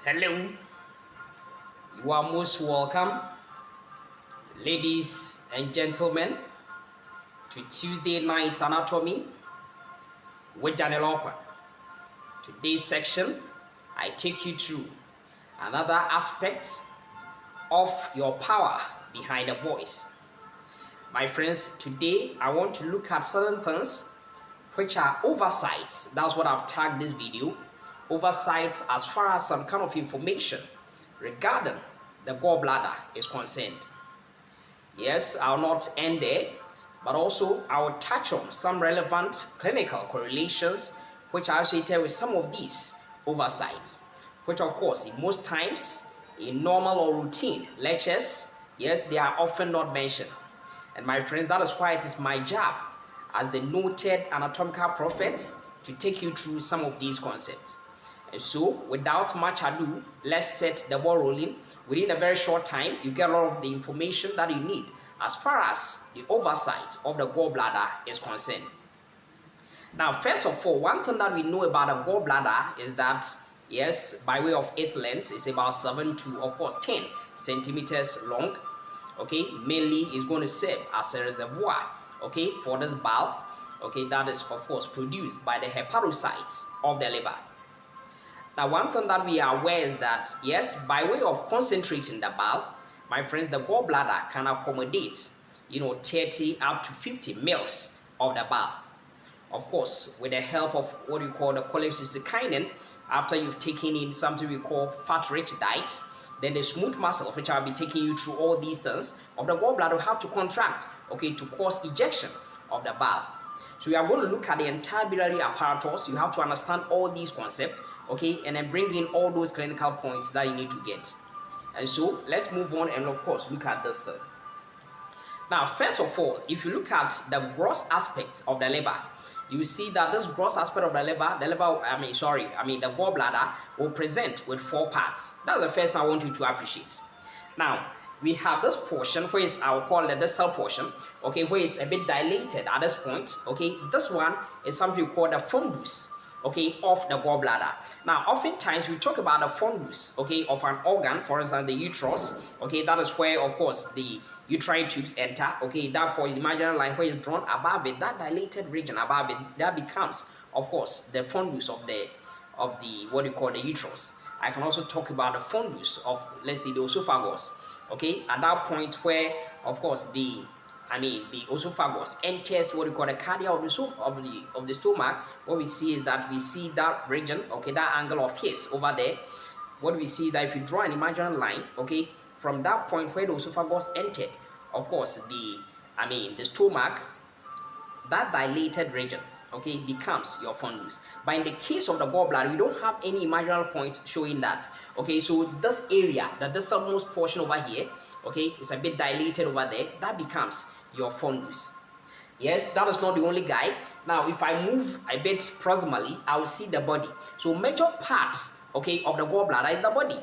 Hello, you are most welcome, ladies and gentlemen, to Tuesday Night Anatomy with Daniel Opa. Today's section, I take you through another aspect of your power behind a voice. My friends, today I want to look at certain things which are oversights. That's what I've tagged this video. Oversights as far as some kind of information regarding the gallbladder is concerned. Yes, I'll not end there, but also I'll touch on some relevant clinical correlations which are associated with some of these oversights, which of course in most times in normal or routine lectures, yes, they are often not mentioned. And my friends, that is why it is my job as the noted anatomical prophet to take you through some of these concepts. And so, without much ado, let's set the ball rolling. Within a very short time, you get a lot of the information that you need as far as the oversight of the gallbladder is concerned. Now, first of all, one thing that we know about a gallbladder is that, yes, by way of its length, it's about 7 to, of course, 10 centimeters long. Okay, mainly is going to serve as a reservoir, okay, for this bile, okay, that is, of course, produced by the hepatocytes of the liver. Now, one thing that we are aware is that, yes, by way of concentrating the bile, my friends, the gallbladder can accommodate, 30 up to 50 mils of the bile. Of course, with the help of what you call the cholecystokinin, after you've taken in something we call fat-rich diet, then the smooth muscles, which I'll be taking you through all these things, of the gallbladder will have to contract, okay, to cause ejection of the bile. So we are going to look at the entire biliary apparatus. You have to understand all these concepts, okay, and then bring in all those clinical points that you need to get. And so let's move on and of course look at this thing. Now, first of all, if you look at the gross aspect of the liver, you see that this gross aspect of the gallbladder will present with 4 parts. That's the first thing I want you to appreciate. Now, we have this portion, where is, I'll call it the distal portion, okay, where it's a bit dilated at this point, okay. This one is something we call the fundus, okay, of the gallbladder. Now, oftentimes we talk about the fundus, okay, of an organ, for instance, the uterus, okay, that is where, of course, the uterine tubes enter, okay, that point, the imaginary line where it's drawn above it, that dilated region above it, that becomes, of course, the fundus of the what you call the uterus. I can also talk about the fundus of, let's say, the esophagus, okay, at that point where, of course, the esophagus enters what we call the cardia of the stomach. What we see is that we see that region, okay, that angle of his over there. What we see is that if you draw an imaginary line, okay, from that point where the esophagus entered, of course, the stomach, that dilated region, okay, becomes your fundus. But in the case of the gallbladder, we don't have any imaginary point showing that. Okay, so this area, the distalmost portion over here, okay, it's a bit dilated over there, that becomes your fundus. Yes, that is not the only guy. Now, if I move a bit proximally, I will see the body. So major parts, okay, of the gallbladder is the body,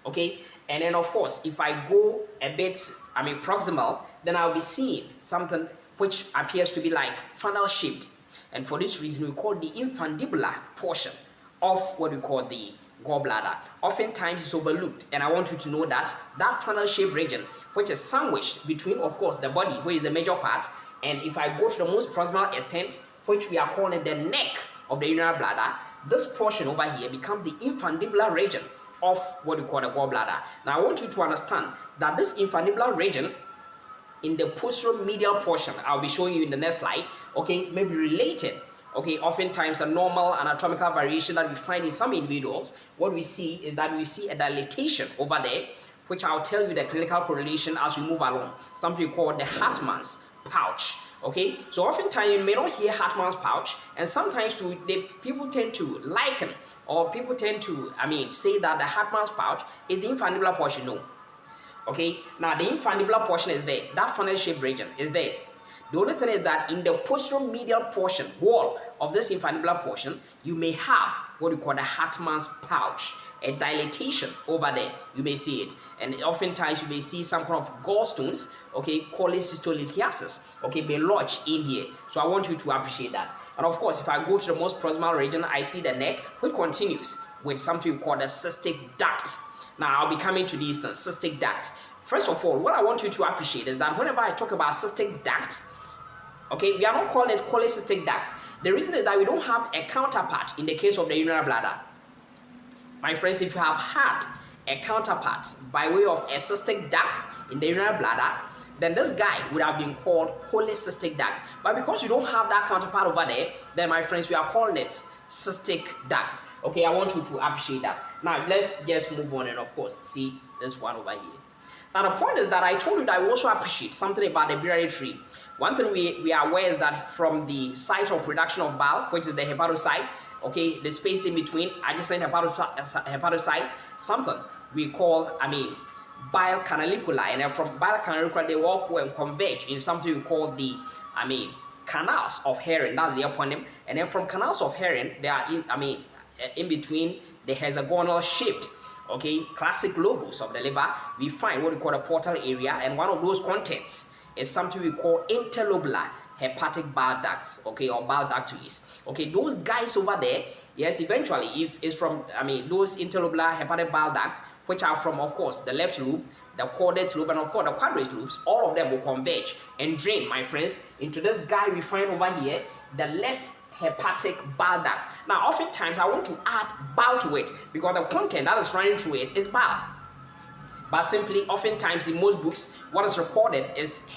okay. And then, of course, if I go a bit, proximal, then I'll be seeing something which appears to be like funnel shaped. And for this reason, we call the infundibular portion of what we call the gallbladder. Oftentimes it's overlooked, and I want you to know that that funnel shaped region, which is sandwiched between, of course, the body, which is the major part, and if I go to the most proximal extent, which we are calling the neck of the urinary bladder, this portion over here becomes the infundibular region of what we call the gallbladder. Now, I want you to understand that this infundibular region in the posterior medial portion, I'll be showing you in the next slide, okay, may be related, okay. Oftentimes a normal anatomical variation that we find in some individuals, what we see is that we see a dilatation over there, which I'll tell you the clinical correlation as we move along, something called the Hartmann's pouch, okay. So oftentimes you may not hear Hartmann's pouch, and sometimes people tend to liken, or people tend to say that the Hartmann's pouch is the infundibular portion. No. Okay, now the infundibular portion is there, that funnel shaped region is there. The only thing is that in the posterior medial portion, wall of this infundibular portion, you may have what we call the Hartmann's pouch, a dilatation over there. You may see it, and oftentimes you may see some kind of gallstones, okay, cholecystolithiasis, okay, be lodged in here. So I want you to appreciate that. And of course, if I go to the most proximal region, I see the neck, which continues with something we call the cystic duct. Now I'll be coming to these things, cystic duct. First of all, what I want you to appreciate is that whenever I talk about cystic duct, okay, we are not calling it cholecystic duct. The reason is that we don't have a counterpart in the case of the urinary bladder. My friends, if you have had a counterpart by way of a cystic duct in the urinary bladder, then this guy would have been called cholecystic duct. But because you don't have that counterpart over there, then my friends, we are calling it cystic duct. Okay, I want you to appreciate that. Now, let's just move on and, of course, see this one over here. Now, the point is that I told you that I also appreciate something about the biliary tree. One thing we are aware is that from the site of production of bile, which is the hepatocyte, okay, the space in between adjacent hepatocyte, something we call, bile canaliculi, and then from bile canaliculi they walk and converge in something we call the, canals of Henry. That's the eponym. And then from canals of Henry, they are in between the hexagonal shaped, okay, classic lobes of the liver. We find what we call a portal area, and one of those contents is something we call interlobular hepatic bile ducts, okay, or bile ducts. Okay, those guys over there, yes, eventually, if it's from, those interlobular hepatic bile ducts, which are from, of course, the left lobe, the caudate lobe, and of course the quadrate lobes, all of them will converge and drain, my friends, into this guy we find over here, the left hepatic bile duct. Now, oftentimes I want to add bile to it because the content that is running through it is bile. But simply, oftentimes in most books, what is recorded is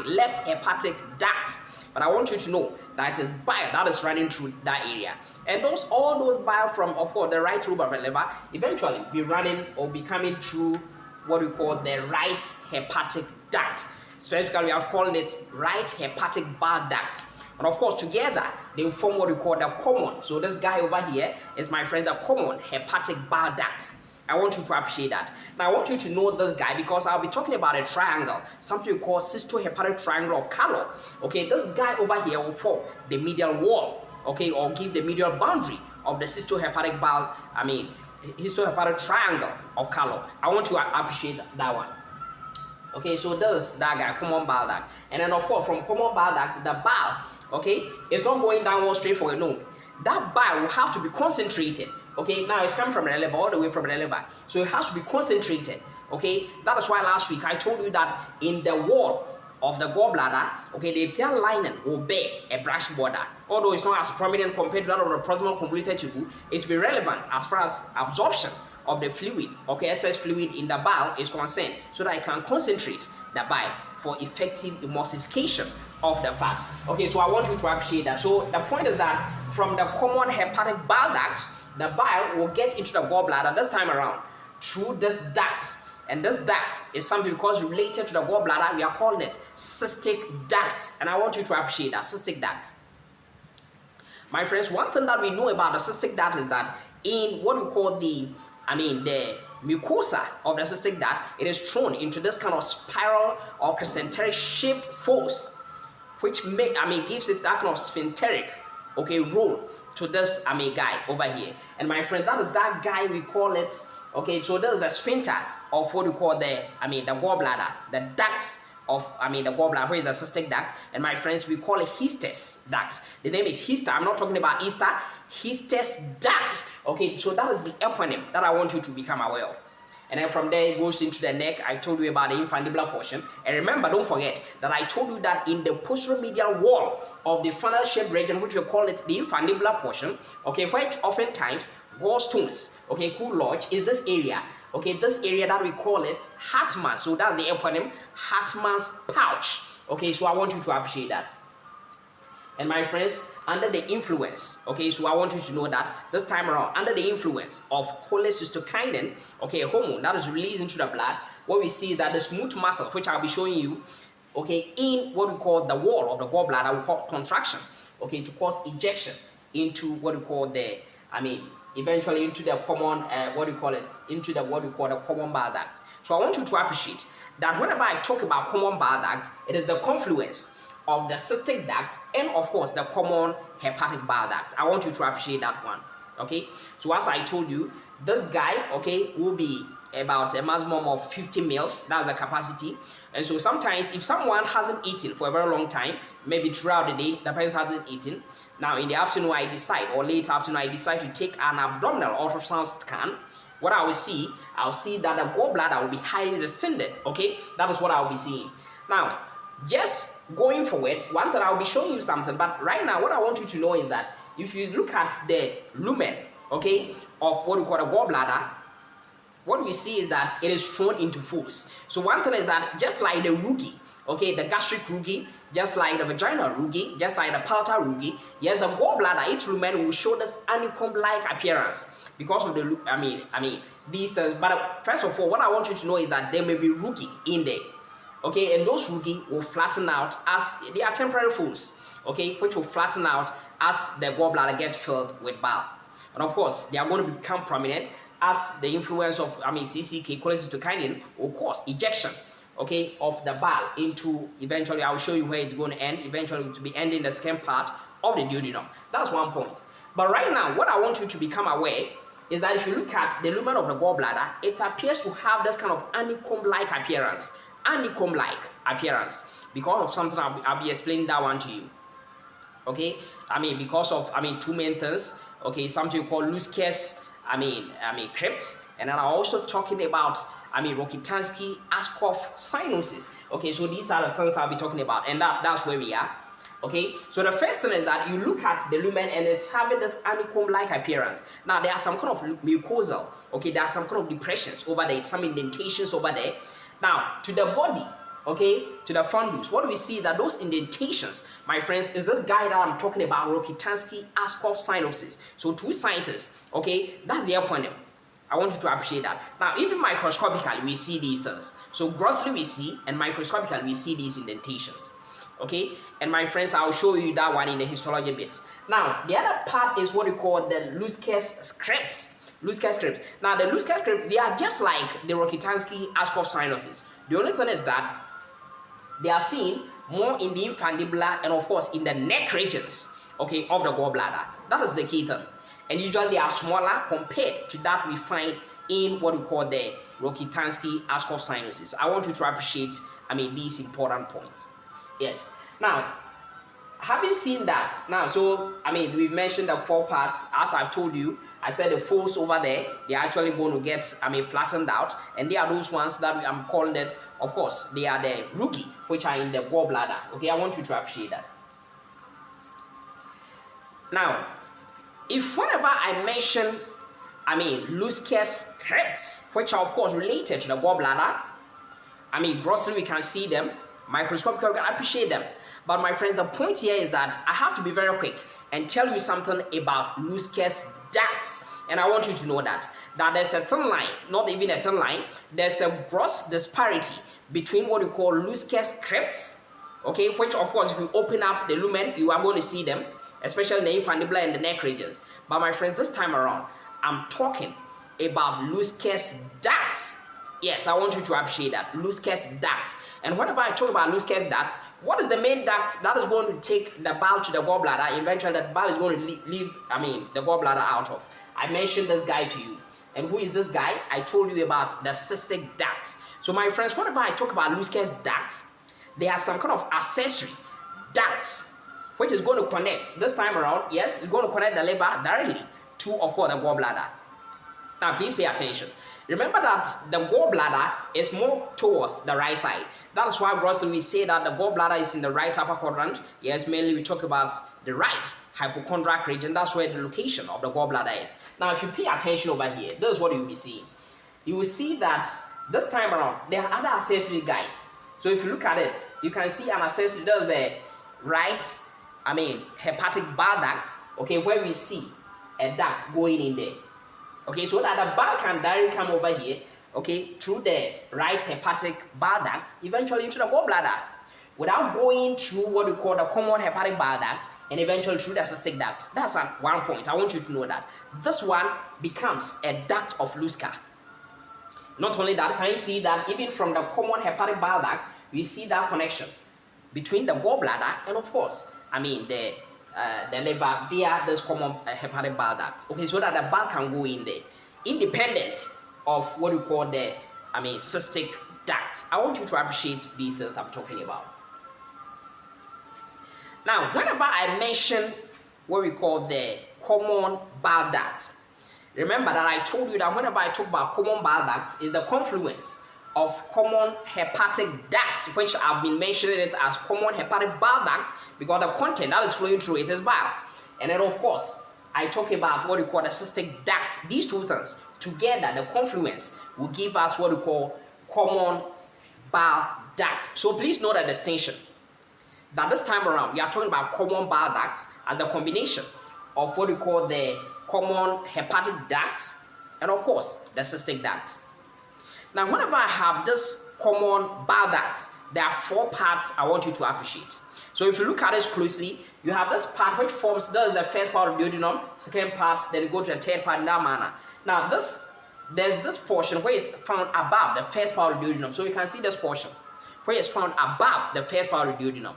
left hepatic duct. But I want you to know that it is bile that is running through that area. And all those bile from, of course, the right lobe of the liver eventually be running or be coming through what we call the right hepatic duct. Specifically, we are calling it right hepatic bile duct. And of course, together, they form what we call the common. So this guy over here is, my friend, the common hepatic bile duct. I want you to appreciate that. Now, I want you to know this guy because I'll be talking about a triangle, something we call cystohepatic triangle of Gall. Okay, this guy over here will form the medial wall, okay, or give the medial boundary of the cystohepatic histohepatic triangle of Gall. I want you to appreciate that one. Okay, so this that guy, common bile duct, and then of course from common bile duct, the bile, okay, it's not going downward straight forward. No, that bile will have to be concentrated. Okay, now it's coming from the liver, all the way from the liver. So it has to be concentrated. Okay, that is why last week I told you that in the wall of the gallbladder, okay, the epithelial lining will bear a brash border. Although it's not as prominent compared to that of the proximal convoluted tubule, it will be relevant as far as absorption of the fluid, okay, excess fluid in the bile is concerned, so that it can concentrate the bile for effective emulsification of the fat. Okay, so I want you to appreciate that. So the point is that from the common hepatic bile duct, the bile will get into the gallbladder this time around through this duct. And this duct is something because related to the gallbladder, we are calling it cystic duct. And I want you to appreciate that, cystic duct. My friends, one thing that we know about the cystic duct is that in what we call the mucosa of the cystic duct, it is thrown into this kind of spiral or concentric shaped force, which gives it that kind of sphincteric, okay, role to this guy over here. And my friend, that is that guy we call it, okay, so this is the sphincter of what we call the gallbladder, the ducts of the gallbladder, where is the cystic duct. And my friends, we call it Hist's duct. The name is Hista. I'm not talking about Easter. Hist's duct. Okay, so that is the eponym that I want you to become aware of. And then from there it goes into the neck. I told you about the infundibular portion. And remember, don't forget that I told you that in the posteromedial wall of the funnel shaped region, which we call it the infundibular portion, okay, which oftentimes gallstones, okay, who lodge is this area. Okay, this area that we call it Hartmann. So that's the eponym, Hartmann's pouch. Okay, so I want you to appreciate that. And my friends, under the influence, okay, so I want you to know that this time around, under the influence of cholecystokinin, okay, a hormone that is released into the blood, what we see is that the smooth muscle, which I'll be showing you, okay, in what we call the wall of the gallbladder, we call contraction, okay, to cause ejection into what we call the, eventually into the common, into the what we call the common bile duct. So I want you to appreciate that whenever I talk about common bile duct, it is the confluence of the cystic duct and of course the common hepatic bile duct. I want you to appreciate that one. Okay, so as I told you, this guy, okay, will be about a maximum of 50 meals. That's the capacity. And so sometimes if someone hasn't eaten for a very long time, maybe throughout the day, the person hasn't eaten. Now in the afternoon I decide, or late afternoon I decide to take an abdominal ultrasound scan. What I will see, I'll see that the gallbladder will be highly distended. Okay, that is what I'll be seeing. Now, just going forward, one thing I'll be showing you something, but right now what I want you to know is that if you look at the lumen, okay, of what we call a gallbladder, what we see is that it is thrown into folds. So one thing is that just like the rugi, okay, the gastric rugi, just like the vaginal rugi, just like the palatal rugi, yes, the gallbladder, its lumen will show this honeycomb-like appearance because of the, these things. But first of all, what I want you to know is that there may be rugi in there, okay, and those rugi will flatten out as they are temporary folds, okay, which will flatten out as the gallbladder gets filled with bile. And of course, they are going to become prominent as the influence of CCK, cholecystokinin, will cause ejection, okay, of the bile into, eventually I will show you where it's going to end, eventually to be ending the skin part of the duodenum. That's one point. But right now, what I want you to become aware is that if you look at the lumen of the gallbladder, it appears to have this kind of honeycomb-like appearance. Honeycomb-like appearance because of something I'll be explaining that one to you. Okay, because of two main things. Okay, something we call Luskes crypts, and then I'm also talking about Rokitansky-Askov cyanosis. Okay, so these are the things I'll be talking about, and that's where we are. Okay, so the first thing is that you look at the lumen and it's having this honeycomb-like appearance. Now there are some kind of mucosal, okay, there are some kind of depressions over there, some indentations over there. Now to the body, okay, to the fundus, what do we see? That those indentations, my friends, is this guy that I'm talking about, Rokitansky-Askov cyanosis. So two scientists, okay, that's their point. I want you to appreciate that. Now, even microscopically, we see these things. So grossly we see, and microscopically we see these indentations. Okay, and my friends, I'll show you that one in the histology bit. Now, the other part is what we call the Luskes scripts. Luskes scripts. Now, the Luskes scripts, they are just like the Rokitansky-Askov cyanosis. The only thing is that they are seen more in the infundibular and of course in the neck regions, okay, of the gallbladder. That is the key thing. And usually they are smaller compared to that we find in what we call the Rokitansky-Askov cyanosis. I want you to appreciate, these important points. Yes. Now, having seen that, we've mentioned the four parts. As I've told you, I said the folds over there, they're actually going to get, flattened out. And they are those ones that I'm calling it, of course, they are the rugi, which are in the gallbladder. Okay, I want you to appreciate that. Now, if whenever I mention, Luskes crypts, which are of course related to the gallbladder, grossly we can see them, microscopically we can appreciate them. But my friends, the point here is that I have to be very quick and tell you something about Luskes ducts. And I want you to know that there's a thin line, not even a thin line, there's a gross disparity between what we call Luskes crypts, okay, which of course if you open up the lumen, you are going to see them, especially in the infundibular and the neck regions. But my friends, this time around, I'm talking about Luskes ducts. Yes, I want you to appreciate that, Luskes ducts. And whenever I talk about Luskes ducts, what is the main duct that is going to take the bile to the gallbladder? Eventually, that bile is going to leave, the gallbladder out of. I mentioned this guy to you. And who is this guy? I told you about the cystic duct. So my friends, whenever I talk about Luskes ducts, there are some kind of accessory ducts which is going to connect, this time around, yes, it's going to connect the liver directly to, of course, the gallbladder. Now, please pay attention. Remember that the gallbladder is more towards the right side. That is why grossly we say that the gallbladder is in the right upper quadrant. Yes, mainly we talk about the right hypochondriac region. That's where the location of the gallbladder is. Now, if you pay attention over here, this is what you will be seeing. You will see that this time around, there are other accessory guys. So if you look at it, you can see an accessory. There's the right, hepatic bile duct, okay, where we see a duct going in there. Okay, so that the bile can directly come over here, okay, through the right hepatic bile duct, eventually into the gallbladder, without going through what we call the common hepatic bile duct, and eventually through the cystic duct. That's one point. I want you to know that. This one becomes a duct of Luska. Not only that, can you see that even from the common hepatic bile duct, we see that connection between the gallbladder and, of course, the liver via this common hepatic bile duct. Okay, so that the bile can go in there. Independent of what we call the, cystic duct. I want you to appreciate these things I'm talking about. Now, whenever I mention what we call the common bile duct, remember that I told you that whenever I talk about common bile duct, is the confluence of common hepatic duct, which I've been mentioning it as common hepatic bile duct because the content that is flowing through it is bile. And then of course, I talk about what we call the cystic duct. These two things together, the confluence, will give us what we call common bile duct. So please note the distinction. That this time around, we are talking about common bile ducts as the combination of what we call the common hepatic duct and of course the cystic duct. Now, whenever I have this common bile duct, there are 4 parts I want you to appreciate. So if you look at this closely, you have this part which forms, this is the first part of the duodenum, second part, then you go to the third part in that manner. Now there's this portion where it's found above the first part of the duodenum. So you can see this portion where it's found above the first part of the duodenum.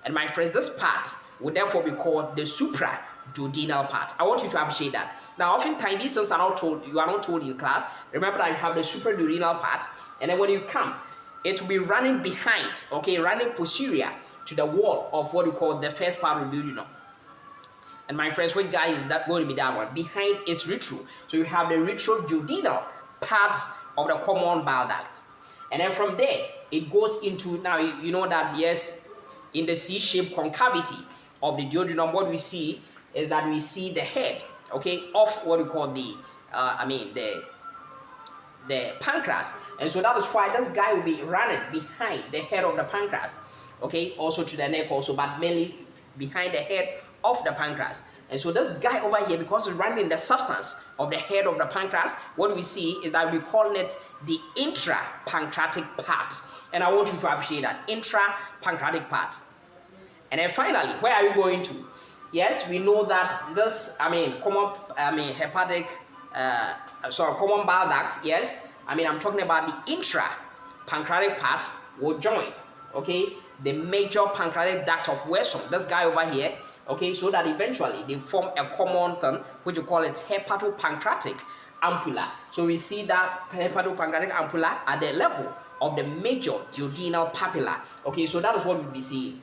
And my friends, this part would therefore be called the supraduodenal part. I want you to appreciate that. Now, oftentimes these things are not told, you are not told in class. Remember that you have the supraduodenal part, and then when you come, it will be running behind, okay, running posterior to the wall of what we call the first part of the duodenum. And my friends, which guy is that going to be that one? Behind is retro. So you have the retroduodenal part of the common bile duct. And then from there, it goes into, now you know that, yes, in the C-shaped concavity of the duodenum, what we see is that we see the head, okay, of what we call the, the pancreas. And so that is why this guy will be running behind the head of the pancreas, okay, also to the neck also, but mainly behind the head of the pancreas. And so this guy over here, because it's running in the substance of the head of the pancreas, what we see is that we call it the intrapancreatic part. And I want you to appreciate that, intrapancreatic part. And then finally, where are we going to? Yes, we know that this, common bile duct, yes, I'm talking about the intrapancreatic part will join, okay, the major pancreatic duct of Wesson, this guy over here, okay, so that eventually they form a common thing, which you call it hepatopancreatic ampulla. So we see that hepatopancreatic ampulla at the level of the major duodenal papilla. Okay, so that is what we'll be seeing,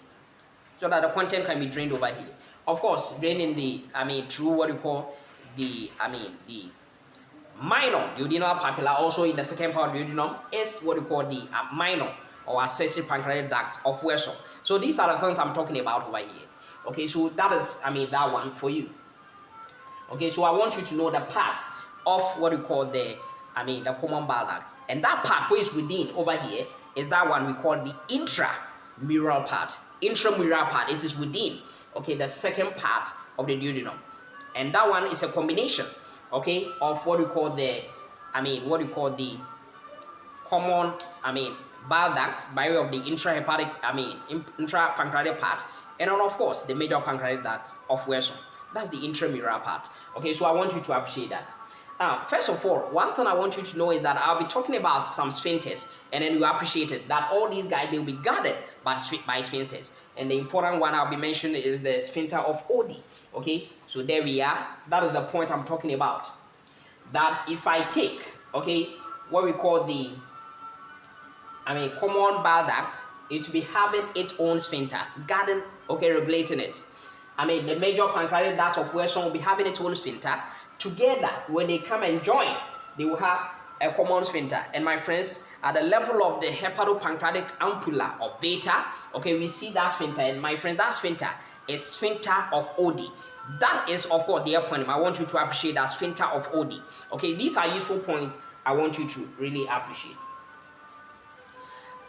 so that the content can be drained over here. Of course, draining the, through what we call the, the minor duodenal papilla, also in the second part of the duodenum, is what we call the minor or accessory pancreatic duct of Wesson. So these are the things I'm talking about over here. Okay, so that is, that one for you. Okay, so I want you to know the parts of what we call the, the common bile duct. And that part which is within over here is that one we call the intramural part. Intramural part, it is within, okay, the second part of the duodenum. And that one is a combination, okay, of what we call the, the common, bile duct by way of the intrahepatic, intrapancreatic part, and then of course the major pancreatic duct of Wesson. That's the intramural part. Okay, so I want you to appreciate that. Now, first of all, one thing I want you to know is that I'll be talking about some sphincters, and then you appreciate it that all these guys, they'll be guarded by sphincters. And the important one I'll be mentioning is the sphincter of Oddi. Okay, so there we are. That is the point I'm talking about. That if I take, okay, what we call the, common bile duct, it will be having its own sphincter, guarding, okay, regulating it. The major pancreatic duct of Wesson will be having its own sphincter. Together, when they come and join, they will have a common sphincter. And my friends, at the level of the hepatopancreatic ampulla of beta, okay, we see that sphincter. And my friend, that sphincter is sphincter of Oddi. That is, of course, the eponym. I want you to appreciate that sphincter of Oddi. Okay, these are useful points I want you to really appreciate.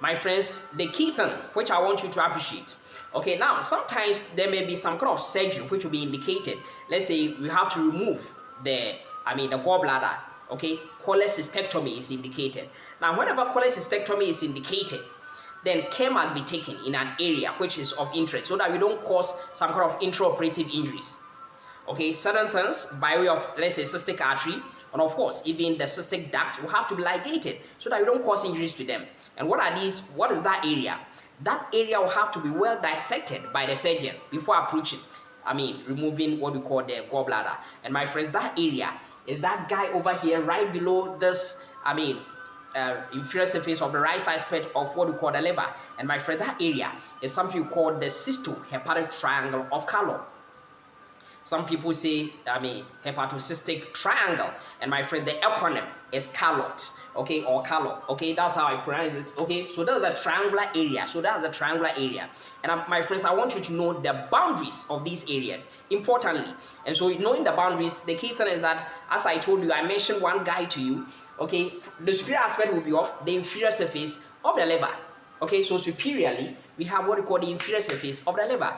My friends, the key thing which I want you to appreciate. Okay, now sometimes there may be some kind of surgery which will be indicated. Let's say we have to remove the gallbladder. Okay, cholecystectomy is indicated. Now, whenever cholecystectomy is indicated, then care must be taken in an area which is of interest so that we don't cause some kind of intraoperative injuries. Okay, certain things by way of, let's say, cystic artery, and of course, even the cystic duct will have to be ligated so that we don't cause injuries to them. And what are these? What is that area? That area will have to be well dissected by the surgeon before approaching, removing what we call the gallbladder. And my friends, that area is that guy over here right below this, inferior surface of the right side aspect of what we call the liver. And my friend, that area is something called the cystohepatic triangle of Gall. Some people say, hepatocystic triangle. And my friend, the eponym is Callot, okay, or Gall. Okay, that's how I pronounce it. Okay, so that's the triangular area. And my friends, I want you to know the boundaries of these areas, importantly. And so knowing the boundaries, the key thing is that, as I told you, I mentioned one guide to you. Okay, the superior aspect will be of the inferior surface of the liver. Okay, so superiorly, we have what we call the inferior surface of the liver.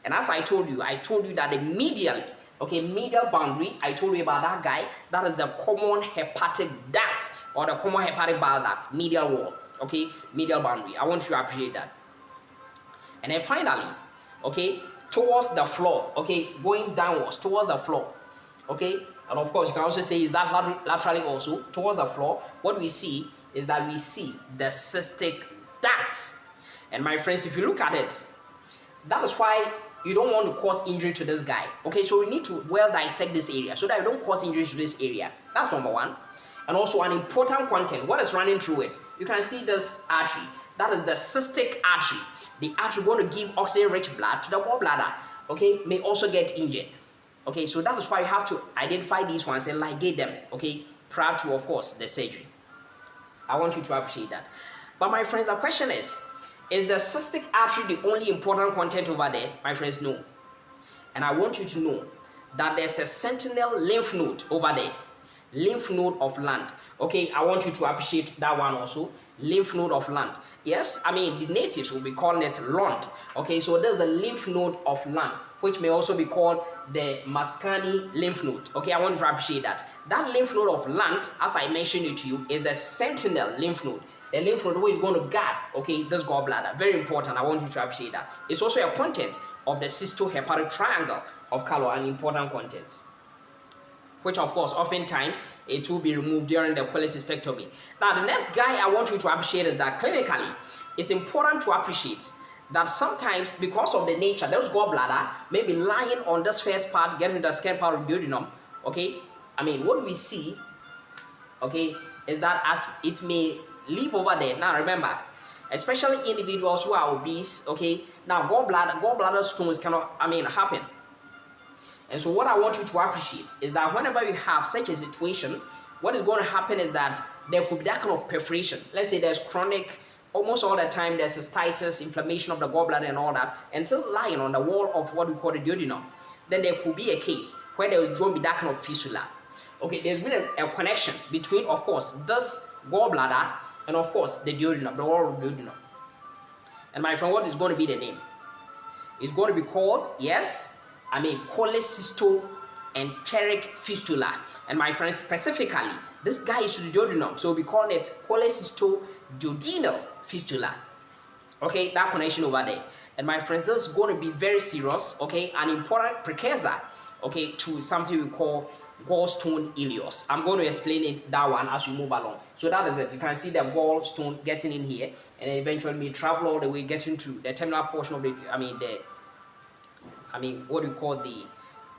And as I told you that the medial boundary, I told you about that guy, that is the common hepatic duct or the common hepatic bile duct, medial wall, okay, medial boundary. I want you to appreciate that. And then finally, okay, towards the floor, okay, going downwards towards the floor, okay, and of course you can also say is that laterally also towards the floor. What we see is that we see the cystic duct. And my friends, if you look at it, that is why you don't want to cause injury to this guy. Okay, so we need to well dissect this area so that you don't cause injury to this area. That's number one. And also an important content, what is running through it? You can see this artery. That is the cystic artery. The artery going to give oxygen-rich blood to the gallbladder. Okay, may also get injured. Okay, so that is why you have to identify these ones and ligate them. Okay, prior to, of course, the surgery. I want you to appreciate that. But my friends, the question is the cystic artery the only important content over there? My friends, no. And I want you to know that there's a sentinel lymph node over there. Lymph node of Land. Okay, I want you to appreciate that one also. Lymph node of Land. Yes, the natives will be calling it Lund. Okay, so there's the lymph node of Land, which may also be called the Mascani lymph node. Okay, I want you to appreciate that. That lymph node of Land, as I mentioned it to you, is the sentinel lymph node. The lymph node is going to guard, okay, this gallbladder. Very important. I want you to appreciate that. It's also a content of the cystohepatic triangle of Gall, an important content, which of course oftentimes it will be removed during the cholecystectomy. Now the next guy I want you to appreciate is that clinically it's important to appreciate that sometimes because of the nature, those gallbladder may be lying on this first part, getting the skin part of the duodenum. Okay, what we see, okay, is that as it may live over there. Now remember, especially individuals who are obese, okay, now gallbladder stones cannot happen. And so what I want you to appreciate is that whenever you have such a situation, what is going to happen is that there could be that kind of perforation. Let's say there's chronic, almost all the time there's cystitis, inflammation of the gallbladder and all that, and still lying on the wall of what we call the duodenum. Then there could be a case where there is going to be that kind of fistula. Okay, there's been a connection between, of course, this gallbladder and of course the duodenum, the wall of the duodenum. And my friend, what is going to be the name? It's going to be called, yes, cholecystoenteric fistula. And my friend, specifically, this guy is to the duodenum, so we call it cholecystoduodenal fistula. Okay, that connection over there. And my friends, this is going to be very serious, okay, an important precursor, okay, to something we call gallstone ileus. I'm going to explain that one as we move along. So that is it. You can see the gallstone getting in here, and then eventually may travel all the way, getting to the terminal portion of the, what do you call the,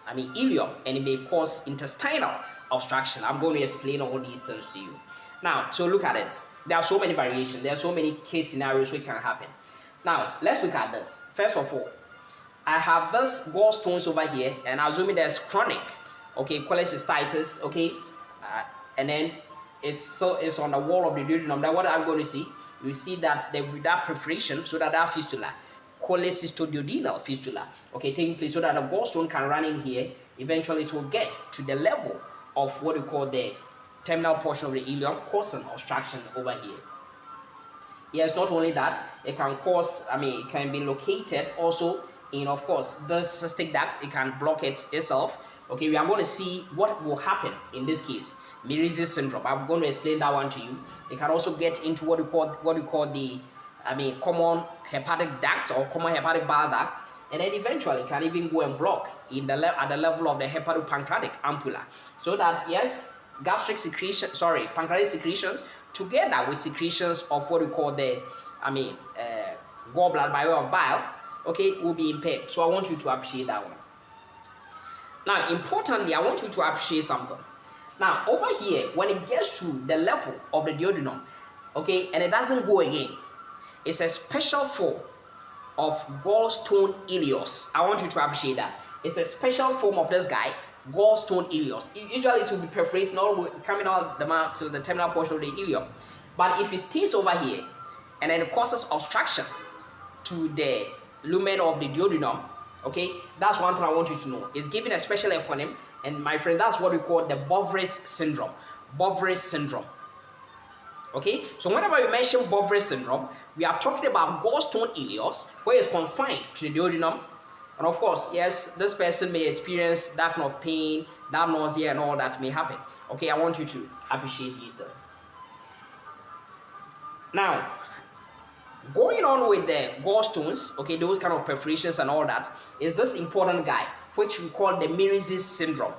ileum, and it may cause intestinal obstruction. I'm going to explain all these things to you. Now, so look at it. There are so many variations. There are so many case scenarios which can happen. Now, let's look at this. First of all, I have this gallstones over here, and assuming there's chronic, okay, cholecystitis, okay, and then it's on the wall of the duodenum. Then what I'm going to see, you see that there will be that perforation, so that fistula, cholecystoduodenal fistula, okay, taking place, so that the gallstone can run in here. Eventually, it will get to the level of what we call the terminal portion of the ileum, causing obstruction over here. Yes, not only that, it can cause, it can be located also in, of course, the cystic duct. It can block it itself. Okay, we are going to see what will happen in this case. Meniere's syndrome. I'm going to explain that one to you. It can also get into what we call the common hepatic duct or common hepatic bile duct, and then eventually can even go and block at the level of the hepatopancreatic ampulla. So that, yes, pancreatic secretions together with secretions of what we call the gallbladder by way of bile, okay, will be impaired. So I want you to appreciate that one. Now, importantly, I want you to appreciate something. Now, over here, when it gets to the level of the duodenum, okay, and it doesn't go again, it's a special form of gallstone ileus. I want you to appreciate that. It's a special form of this guy, gallstone ileus. Usually it will be perforating all the way, coming out the mouth to the terminal portion of the ileum. But if it stays over here and then it causes obstruction to the lumen of the duodenum, okay, that's one thing I want you to know. It's given a special eponym, and my friend, that's what we call the Bovry's syndrome. Bovry's syndrome. Okay, so whenever we mention Bovry's syndrome, we are talking about gallstone ileus, where it's confined to the duodenum. And of course, yes, this person may experience that kind of pain, that nausea, and all that may happen. Okay, I want you to appreciate these things. Now, going on with the gallstones, okay, those kind of perforations and all that, is this important guy, which we call the Meares syndrome.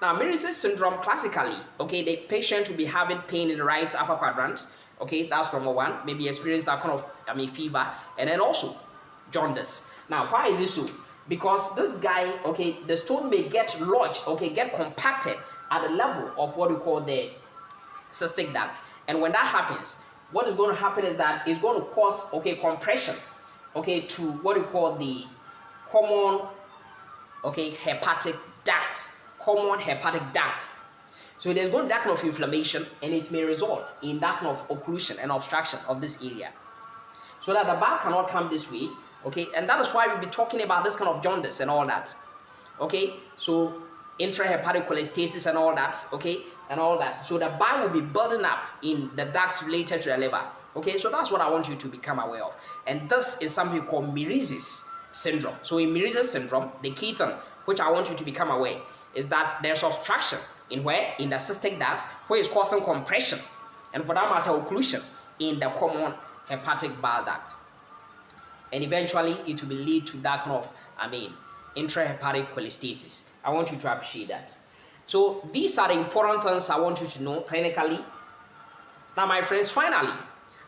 Now, Meares syndrome, classically, okay, the patient will be having pain in the right upper quadrant. Okay, that's number one. Maybe experience that kind of, fever, and then also jaundice. Now, why is this so? Because this guy, okay, the stone may get lodged, okay, get compacted at the level of what we call the cystic duct. And when that happens, what is going to happen is that it's going to cause, okay, compression, okay, to what we call the common, okay, hepatic duct. Common hepatic duct. So there's going to be that kind of inflammation, and it may result in that kind of occlusion and obstruction of this area, so that the bowel cannot come this way. Okay, and that is why we'll be talking about this kind of jaundice and all that. Okay, so intrahepatic cholestasis and all that. Okay, and all that. So the bile will be building up in the ducts related to the liver. Okay, so that's what I want you to become aware of. And this is something called Meares syndrome. So in Meares syndrome, the key thing which I want you to become aware is that there's obstruction in where? In the cystic duct, where it's causing compression, and for that matter, occlusion in the common hepatic bile duct. And eventually, it will lead to that kind of, intrahepatic cholestasis. I want you to appreciate that. So these are the important things I want you to know clinically. Now, my friends, finally,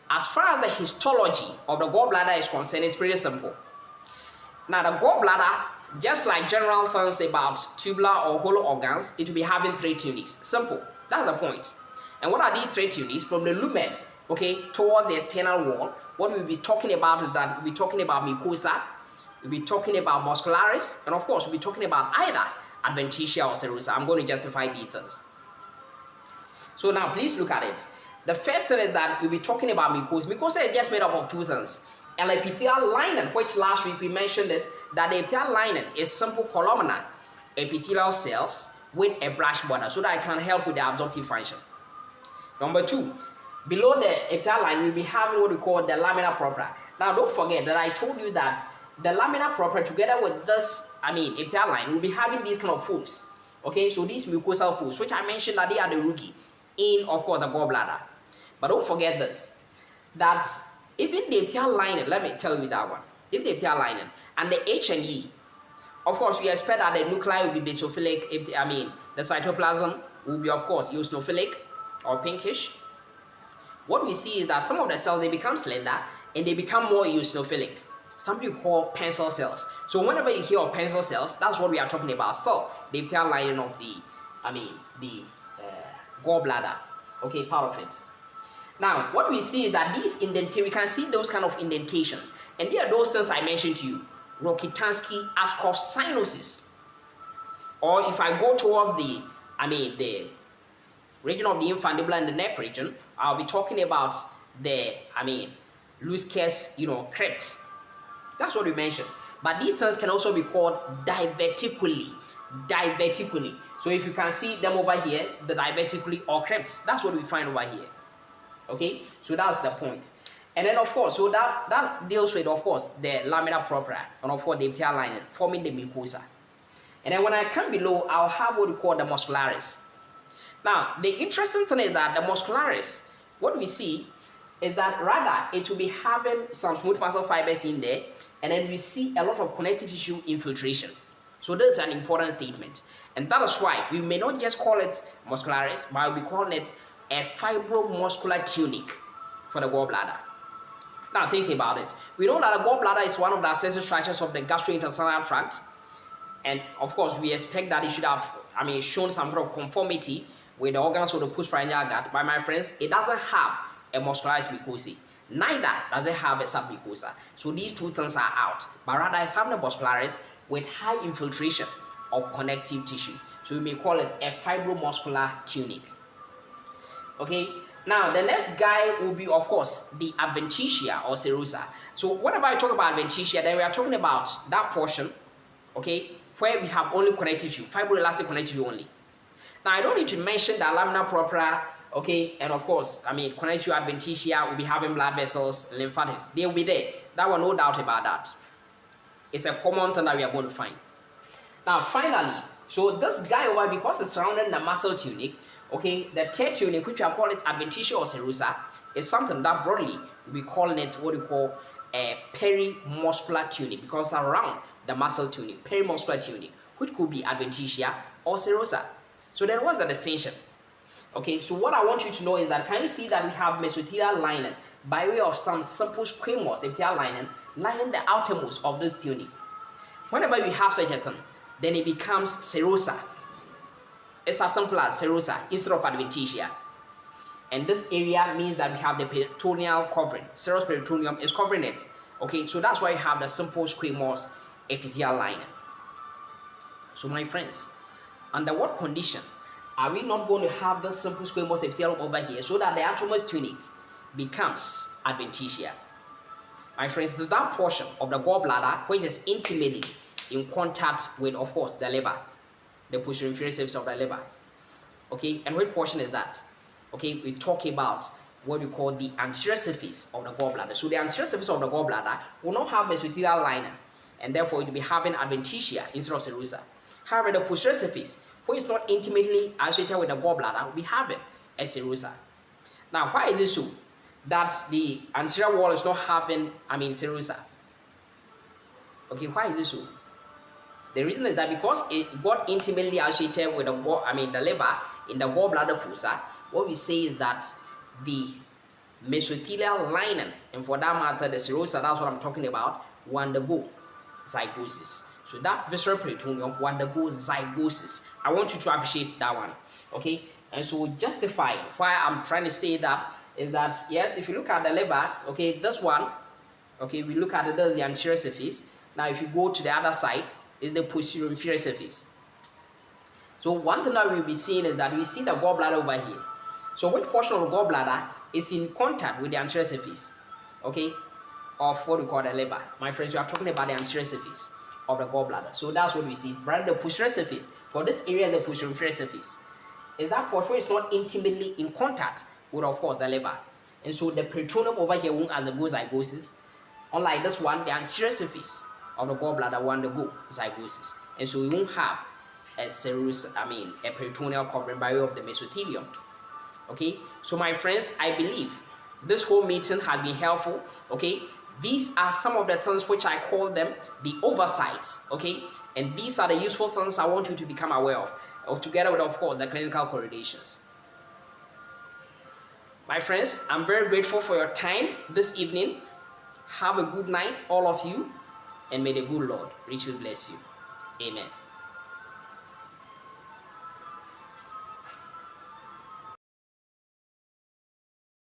as far as the histology of the gallbladder is concerned, it's pretty simple. Now, the gallbladder, just like general things about tubular or hollow organs, it will be having three tunics. Simple. That's the point. And what are these three tunics? From the lumen, okay, towards the external wall, what we'll be talking about is that we'll be talking about mucosa, we'll be talking about muscularis, and of course, we'll be talking about either adventitia or serosa. I'm going to justify these things. So now, please look at it. The first thing is that we'll be talking about mucosa. Mucosa is just made up of two things. An epithelial lining, which last week we mentioned it, that the epithelial lining is simple columnar epithelial cells with a brush border, so that it can help with the absorptive function. Number two, below the epithelial line, we'll be having what we call the lamina propria. Now, don't forget that I told you that the lamina propria, together with this, epithelial line, will be having these kind of folds. Okay, so these mucosal folds, which I mentioned that they are the rookie in, of course, the gallbladder. But don't forget this, that even the epithelial lining, let me tell you that one, if the epithelial lining and the H and E, of course, we expect that the nuclei will be basophilic. The cytoplasm will be, of course, eosinophilic or pinkish. What we see is that some of the cells, they become slender and they become more eosinophilic. Some people call pencil cells. So whenever you hear of pencil cells, that's what we are talking about. So the epithelial lining of the gallbladder, okay, part of it. Now, what we see is that these indentations, we can see those kind of indentations. And they are those things I mentioned to you. Rokitansky-Askov synosis. Or if I go towards the region of the infundibula and the neck region, I'll be talking about the, Lusker's, crypts. That's what we mentioned. But these things can also be called diverticuli. Diverticuli. So if you can see them over here, the diverticuli or crypts, that's what we find over here. Okay, so that's the point. And then, of course, so that deals with, of course, the lamina propria and, of course, the epithelial lining forming the mucosa. And then when I come below, I'll have what we call the muscularis. Now, the interesting thing is that the muscularis, what we see is that rather it will be having some smooth muscle fibers in there, and then we see a lot of connective tissue infiltration. So this is an important statement. And that is why we may not just call it muscularis, but we'll be calling it a fibromuscular tunic for the gallbladder. Now, think about it. We know that the gallbladder is one of the accessory structures of the gastrointestinal tract. And of course, we expect that it should have, shown some sort of conformity with the organs of the postpharyngeal gut, but my friends, it doesn't have a muscularized mucosa. Neither does it have a submucosa. So these two things are out, but rather it's having a muscularized with high infiltration of connective tissue. So we may call it a fibromuscular tunic. Okay, now the next guy will be, of course, the adventitia or serosa. So whenever I talk about adventitia, then we are talking about that portion, okay, where we have only connective tissue, fibroelastic connective tissue only. Now I don't need to mention the lamina propria, okay, and of course, I mean, connective adventitia will be having blood vessels, lymphatics. They will be there. That one, no doubt about that. It's a common thing that we are going to find. Now, finally, so this guy over, because it's surrounding the muscle tunic, okay, the third tunic, which I call it adventitia or serosa, is something that broadly we call it what we call a perimuscular tunic, because around the muscle tunic, perimuscular tunic, which could be adventitia or serosa. So then what's the distinction? Okay, so what I want you to know is that, can you see that we have mesothelial lining by way of some simple squamous epithelial lining the outermost of this tunic? Whenever we have such a thing, then it becomes serosa. It's as simple as serosa instead of adventitia. And this area means that we have the peritoneal covering. Serous peritoneum is covering it. Okay, so that's why you have the simple squamous epithelial lining. So my friends, under what condition are we not going to have this simple squamous epithelium over here so that the outermost tunic becomes adventitia? My friends, this is that portion of the gallbladder which is intimately in contact with, of course, the liver, the posterior inferior surface of the liver. Okay, and which portion is that? Okay, we talk about what we call the anterior surface of the gallbladder. So the anterior surface of the gallbladder will not have mesothelial lining, and therefore it will be having adventitia instead of serosa. However, the posterior surface, which is not intimately associated with the gallbladder, will be having a serosa. Now, why is it so that the anterior wall is not having, serosa? Okay, why is it so? The reason is that because it got intimately associated with the liver in the gallbladder fossa, what we say is that the mesothelial lining, and for that matter, the serosa, that's what I'm talking about, will undergo zygosis. So that visceral peritoneum will undergo zygosis. I want you to appreciate that one, okay? And so justify why I'm trying to say that is that, yes, if you look at the liver, okay, this one, okay, we look at it, there's the anterior surface. Now, if you go to the other side, is the posterior inferior surface. So one thing that we'll be seeing is that we see the gallbladder over here. So which portion of the gallbladder is in contact with the anterior surface, okay, of what we call the liver? My friends, we are talking about the anterior surface of the gallbladder. So that's what we see. Right, the posterior surface, for this area, the posterior inferior surface, is that portion is not intimately in contact with, of course, the liver. And so the peritoneum over here won't undergo zygosis. Unlike this one, the anterior surface of the gallbladder will undergo zygosis. And so we won't have a a peritoneal covering by way of the mesothelium. Okay, so my friends, I believe this whole meeting has been helpful. Okay, these are some of the things which I call them the oversights. Okay, and these are the useful things I want you to become aware of together with, of course, the clinical correlations. My friends, I'm very grateful for your time this evening. Have a good night, all of you, and may the good Lord richly bless you. Amen.